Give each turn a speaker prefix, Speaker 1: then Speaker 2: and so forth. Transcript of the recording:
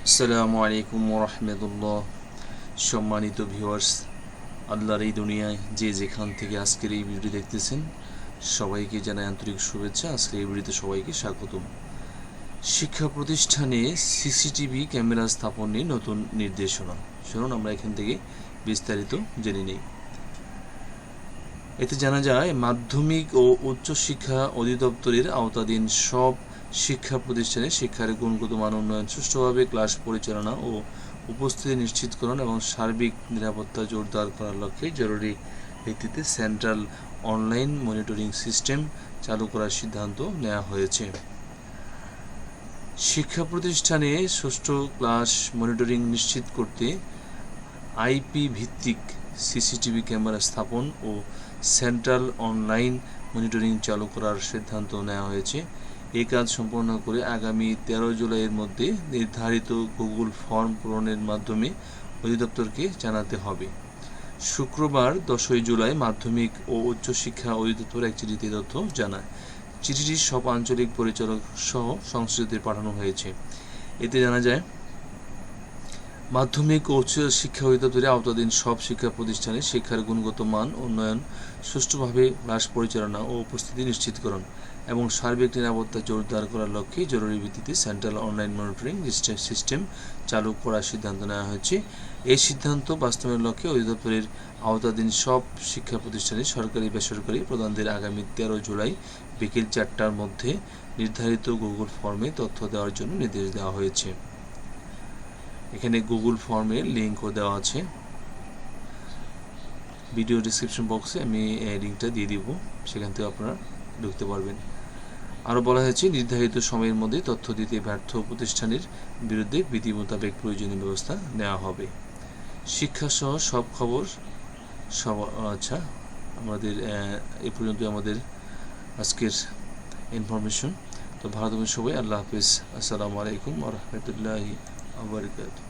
Speaker 1: আসসালামু আলাইকুম ওরহমতুল্লাহ। সম্মানিত ভিউয়ার্স, আল্লাহর এই দুনিয়ায় যে যেখান থেকে আজকের এই ভিডিও দেখতেছেন সবাইকে জানাই আন্তরিক শুভেচ্ছা। আজকের এই ভিডিওতে সবাইকে স্বাগতম। শিক্ষা প্রতিষ্ঠানে সিসিটিভি ক্যামেরা স্থাপন নিয়ে নতুন নির্দেশনা। শুনুন, আমরা এখান থেকে বিস্তারিত জেনে নিই। এতে জানা যায়, মাধ্যমিক ও উচ্চশিক্ষা অধিদপ্তরের আওতাধীন সব শিক্ষা প্রতিষ্ঠানে শিক্ষার গুণগত মান উন্নয়ন, সুষ্ঠুভাবে ক্লাস পরিচালনা ও উপস্থিতি নিশ্চিতকরণ এবং সার্বিক নিরাপত্তা জোরদার করার লক্ষ্যে জরুরি ভিত্তিতে সেন্ট্রাল অনলাইন মনিটরিং সিস্টেম চালু করার সিদ্ধান্ত নেওয়া হয়েছে। শিক্ষা প্রতিষ্ঠানে সুষ্ঠু ক্লাস মনিটরিং নিশ্চিত করতে আইপি ভিত্তিক সিসিটিভি ক্যামেরা স্থাপন ও সেন্ট্রাল অনলাইন মনিটরিং চালু করার সিদ্ধান্ত নেওয়া হয়েছে। এই কাজ সম্পন্ন করে আগামী 13 জুলাইয়ের মধ্যে নির্ধারিত গুগল ফর্ম পূরণের মাধ্যমে অধিদপ্তরকে জানাতে হবে। শুক্রবার 10 জুলাই মাধ্যমিক ও উচ্চশিক্ষা অধিদপ্তর এক চিঠিতে তথ্য জানায়। চিঠিটি সব আঞ্চলিক পরিচালক সহ সংশ্লিষ্টদের পাঠানো হয়েছে। এতে জানা যায়, মাধ্যমিক ও উচ্চ শিক্ষা অধিদপ্তরের আওতাধীন সব শিক্ষা প্রতিষ্ঠানে শিক্ষার গুণগত মান উন্নয়ন, সুষ্ঠুভাবে ক্লাস পরিচালনা ও উপস্থিতি নিশ্চিতকরণ এবং সার্বিক নিরাপত্তা জোরদার করার লক্ষ্যে জরুরি ভিত্তিতে সেন্ট্রাল অনলাইন মনিটরিং সিস্টেম চালু করার সিদ্ধান্ত নেওয়া হয়েছে। এই সিদ্ধান্ত বাস্তবায়নের লক্ষ্যে অধিদপ্তরের আওতাধীন সব শিক্ষা প্রতিষ্ঠানে সরকারি বেসরকারি প্রধানদের আগামী 13 জুলাই বিকেল 4টার মধ্যে নির্ধারিত গুগল ফর্মে তথ্য দেওয়ার জন্য নির্দেশ দেওয়া হয়েছে। এখানে গুগল ফর্মের লিঙ্কও দেওয়া আছে। ভিডিও ডিসক্রিপশন বক্সে আমি লিঙ্কটা দিয়ে দিব, সেখান থেকে আপনারা ঢুকতে পারবেন। আরও বলা হয়েছে, নির্ধারিত সময়ের মধ্যে তথ্য দিতে ব্যর্থ প্রতিষ্ঠানের বিরুদ্ধে বিধি মোতাবেক প্রয়োজনীয় ব্যবস্থা নেওয়া হবে। শিক্ষাসহ সব খবর আচ্ছা, আমাদের এ পর্যন্ত আমাদের আজকের ইনফরমেশন। তো ভালো থাকবেন সবাই। আল্লাহ হাফিজ। আসসালামু আলাইকুম ওয়া রাহমাতুল্লাহি ওয়া বারাকাতুহু।